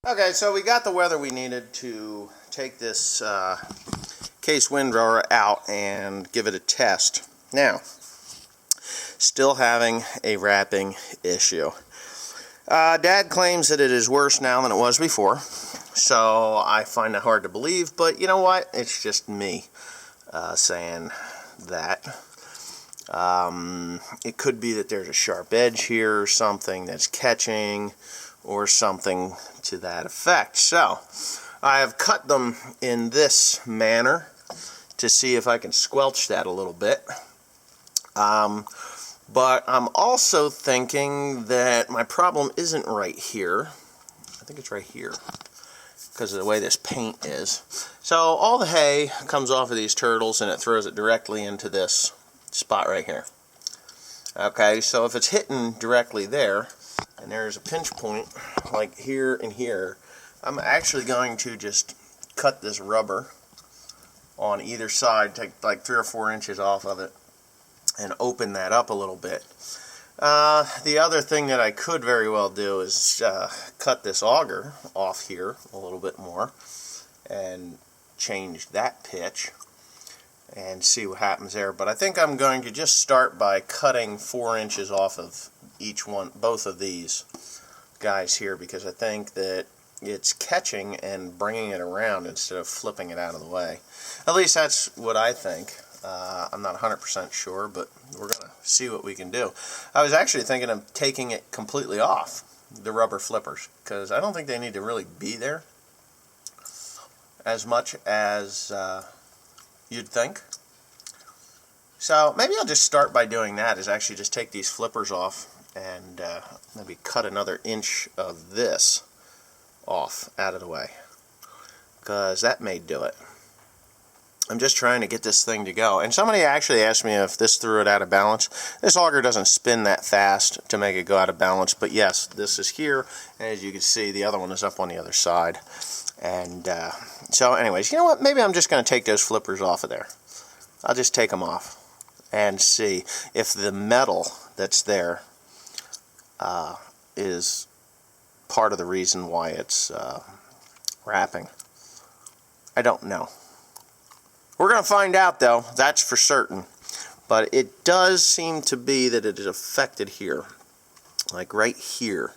Okay, so we got the weather we needed to take this Case Windrower out and give it a test. Now, still having a wrapping issue. Dad claims that it is worse now than it was before, so I find that hard to believe, but you know what? It's just me saying that. It could be that there's a sharp edge here or something that's catching or something to that effect. So I have cut them in this manner to see if I can squelch that a little bit. But I'm also thinking that my problem isn't right here. I think it's right here because of the way this paint is. So all the hay comes off of these turtles and it throws it directly into this spot right here. Okay, so if it's hitting directly there, and there's a pinch point like here and here, I'm actually going to just cut this rubber on either side, take like 3 or 4 inches off of it, and open that up a little bit. The other thing that I could very well do is cut this auger off here a little bit more and change that pitch and see what happens there. But I think I'm going to just start by cutting 4 inches off of each one, both of these guys here, because I think that it's catching and bringing it around instead of flipping it out of the way. At least that's what I think. I'm not 100% sure, but we're going to see what we can do. I was actually thinking of taking it completely off, the rubber flippers, because I don't think they need to really be there as much as you'd think. So maybe I'll just start by doing that, is actually just take these flippers off and maybe cut another inch of this off out of the way, because that may do it. I'm just trying to get this thing to go. And somebody actually asked me if this threw it out of balance. This auger doesn't spin that fast to make it go out of balance, but yes, this is here, and as you can see, the other one is up on the other side. And so anyways, you know what, maybe I'm just going to take those flippers off of there. I'll just take them off and see if the metal that's there is part of the reason why it's wrapping. I don't know. We're going to find out, though, that's for certain. But it does seem to be that it is affected here, like right here,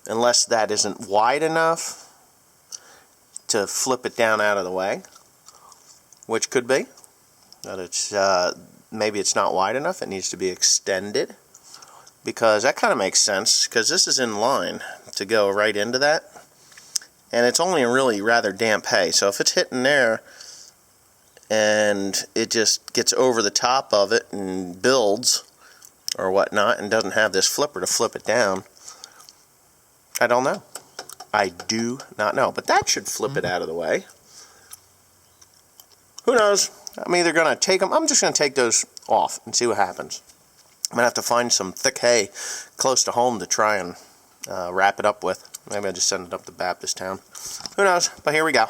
unless that isn't wide enough to flip it down out of the way, which could be that it's maybe it's not wide enough. It needs to be extended, because that kind of makes sense, because this is in line to go right into that, and it's only a really rather damp hay. So if it's hitting there and it just gets over the top of it and builds or whatnot and doesn't have this flipper to flip it down, I don't know. I do not know, but that should flip it out of the way. Who knows? I'm either going to take them, I'm just going to take those off and see what happens. I'm going to have to find some thick hay close to home to try and wrap it up with. Maybe I'll just send it up to Baptist Town. Who knows? But here we go.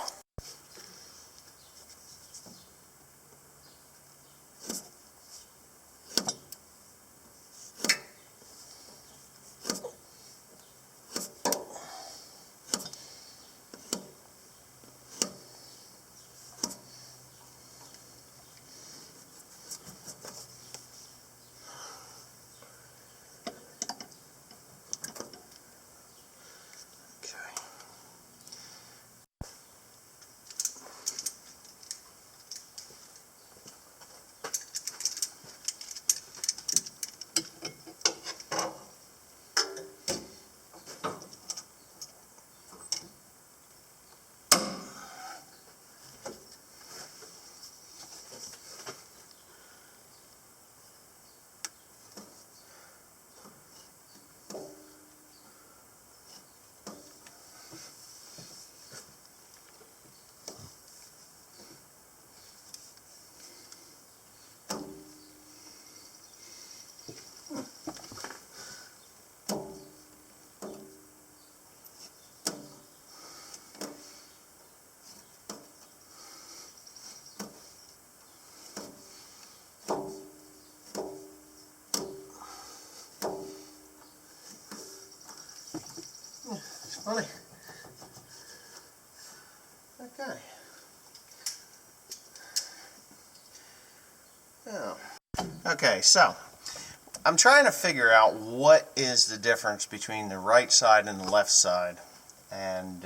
It's funny. Okay, so I'm trying to figure out what is the difference between the right side and the left side. And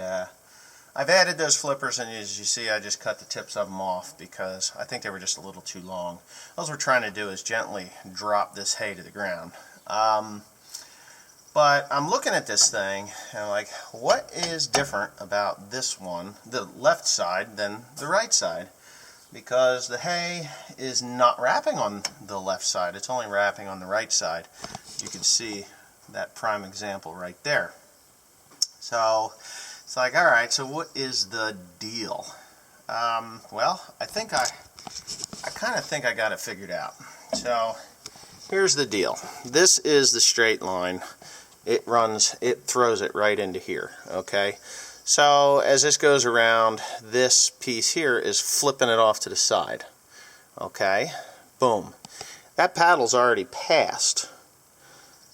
I've added those flippers, and as you see, I just cut the tips of them off because I think they were just a little too long. All we're trying to do is gently drop this hay to the ground. But I'm looking at this thing, and I'm like, what is different about this one, the left side, than the right side? Because the hay is not wrapping on the left side, it's only wrapping on the right side. You can see that prime example right there. So it's like, alright, so what is the deal? Well, I kind of think I got it figured out. So here's the deal. This is the straight line. It throws it right into here, okay? So as this goes around, this piece here is flipping it off to the side. Okay, boom. That paddle's already passed.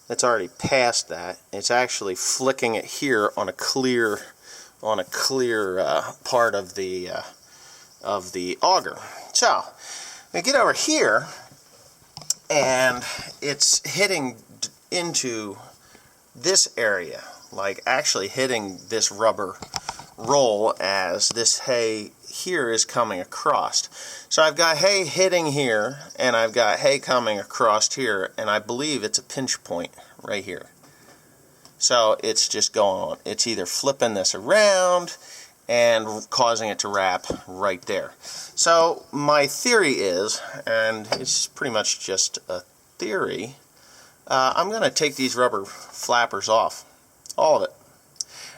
It's already past that. It's actually flicking it here on a clear part of the auger. So we get over here, and it's hitting into this area, like actually hitting this rubber roll as this hay here is coming across. So I've got hay hitting here, and I've got hay coming across here, and I believe it's a pinch point right here. So it's just going on. It's either flipping this around and causing it to wrap right there. So my theory is, and it's pretty much just a theory, I'm going to take these rubber flappers off, all of it.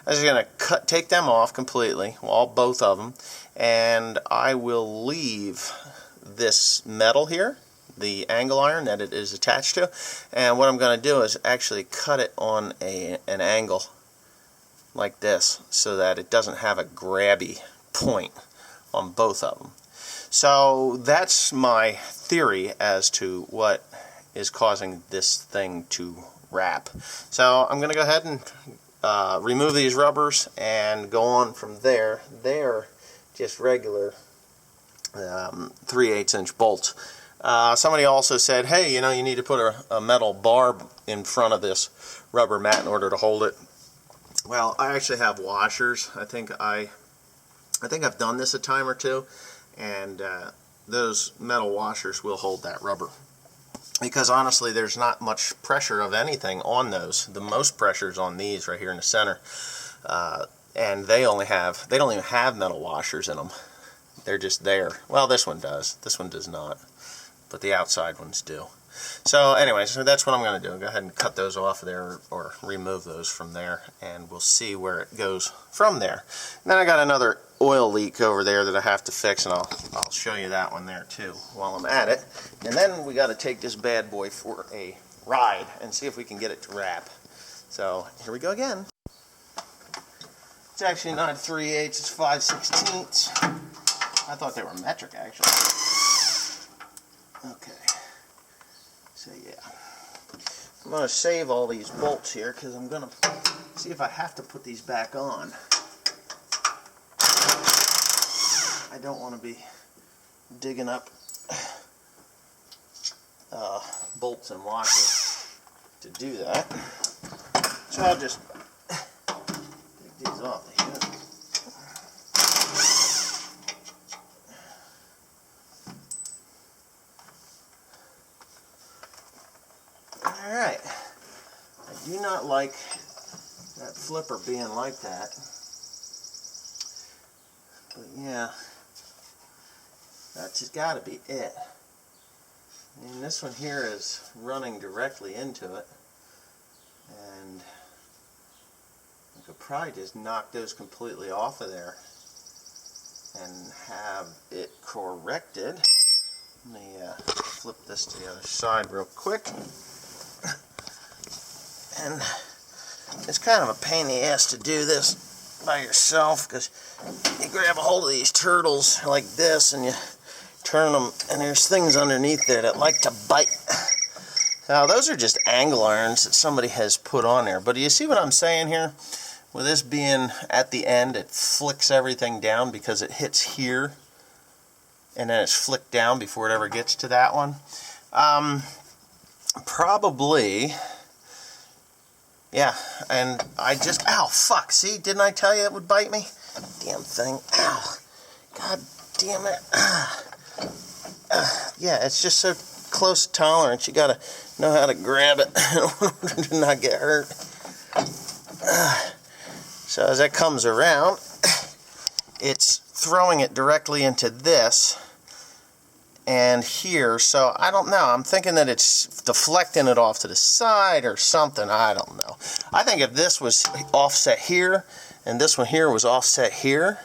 I'm just going to take them off completely, both of them, and I will leave this metal here, the angle iron that it is attached to, and what I'm going to do is actually cut it on an angle like this so that it doesn't have a grabby point on both of them. So that's my theory as to what is causing this thing to wrap. So I'm going to go ahead and remove these rubbers and go on from there. They're just regular 3/8 inch bolts. Somebody also said, hey, you know, you need to put a metal bar in front of this rubber mat in order to hold it. Well, I actually have washers. I think I've done this a time or two, and those metal washers will hold that rubber. Because honestly, there's not much pressure of anything on those. The most pressure is on these right here in the center, and they don't even have metal washers in them. They're just there. Well, this one does. This one does not, but the outside ones do. So anyway, so that's what I'm going to do. Go ahead and cut those off there, or remove those from there, and we'll see where it goes from there. And then I got another oil leak over there that I have to fix, and I'll show you that one there too while I'm at it. And then we got to take this bad boy for a ride and see if we can get it to wrap. So here we go again. It's actually not 3/8, it's 5/16. I thought they were metric actually. Okay. So yeah, I'm going to save all these bolts here because I'm going to see if I have to put these back on. I don't want to be digging up bolts and washers to do that. So I'll just take these off the unit. Alright, I do not like that flipper being like that, but yeah, that's just got to be it. I mean, this one here is running directly into it, and I could probably just knock those completely off of there and have it corrected. Let me flip this to the other side real quick. And it's kind of a pain in the ass to do this by yourself, because you grab a hold of these turtles like this and you turn them, and there's things underneath there that like to bite. Now those are just angle irons that somebody has put on there, but do you see what I'm saying here? With this being at the end, it flicks everything down because it hits here and then it's flicked down before it ever gets to that one. probably, yeah, and I just, ow, fuck, see, didn't I tell you it would bite me? Damn thing, ow, god damn it. Yeah, it's just so close to tolerance, you gotta know how to grab it in order to not get hurt. So as that comes around, it's throwing it directly into this and here, so I don't know. I'm thinking that it's deflecting it off to the side or something. I don't know. I think if this was offset here and this one here was offset here,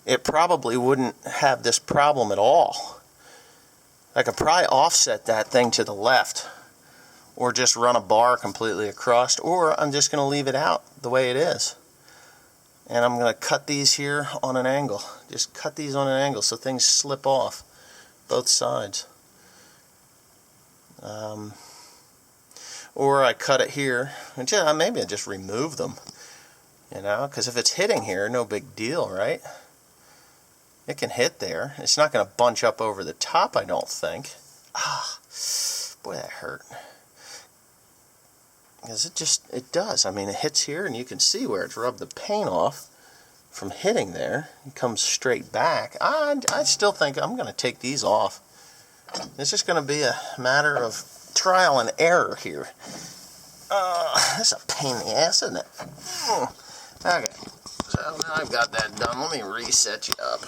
it probably wouldn't have this problem at all. I could probably offset that thing to the left or just run a bar completely across, or I'm just going to leave it out the way it is. And I'm going to cut these here on an angle. Just cut these on an angle so things slip off both sides. Or I cut it here, and yeah, maybe I just remove them, you know, because if it's hitting here, no big deal, right? It can hit there. It's not going to bunch up over the top, I don't think. Ah, boy, that hurt. Because it does. I mean, it hits here, and you can see where it's rubbed the paint off from hitting there. It comes straight back. I still think I'm going to take these off. It's just going to be a matter of trial and error here. That's a pain in the ass, isn't it? Okay, so now I've got that done. Let me reset you up.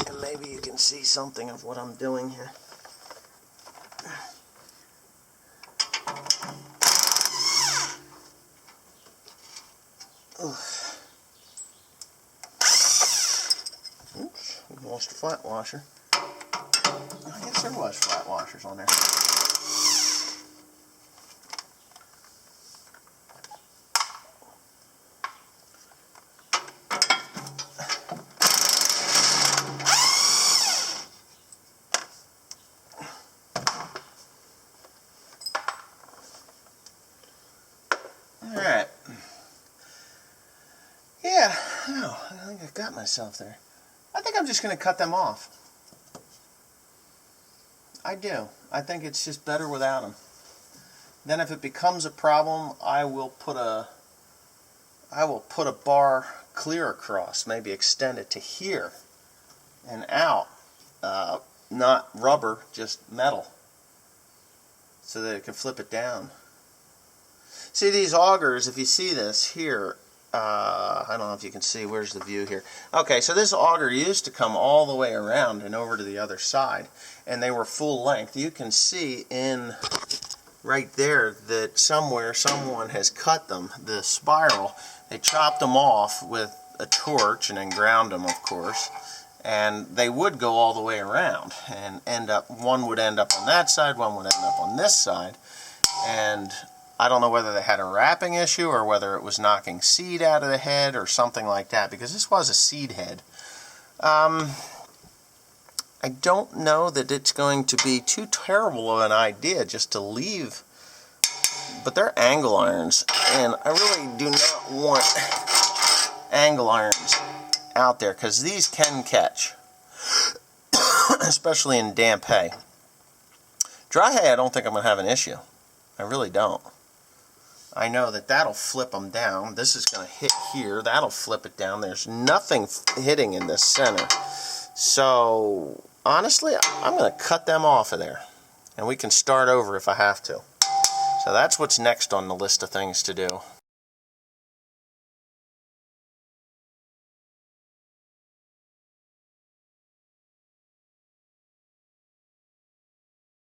And maybe you can see something of what I'm doing here. Oops, we lost a flat washer. I guess there was flat washers on there. Alright. Yeah, oh, I think I've got myself there. I think I'm just going to cut them off. I do. I think it's just better without them. Then if it becomes a problem, I will put a bar clear across, maybe extend it to here and out. Not rubber, just metal, so that it can flip it down. See these augers, if you see this here, I don't know if you can see, where's the view here? Okay, so this auger used to come all the way around and over to the other side, and they were full length. You can see in right there that somewhere someone has cut them, the spiral. They chopped them off with a torch and then ground them, of course, and they would go all the way around and end up, one would end up on that side, one would end up on this side, and I don't know whether they had a wrapping issue or whether it was knocking seed out of the head or something like that, because this was a seed head. I don't know that it's going to be too terrible of an idea just to leave, but they're angle irons, and I really do not want angle irons out there because these can catch, especially in damp hay. Dry hay, I don't think I'm going to have an issue. I really don't. I know that that'll flip them down. This is going to hit here. That'll flip it down. There's nothing hitting in the center. So, honestly, I'm going to cut them off of there. And we can start over if I have to. So that's what's next on the list of things to do.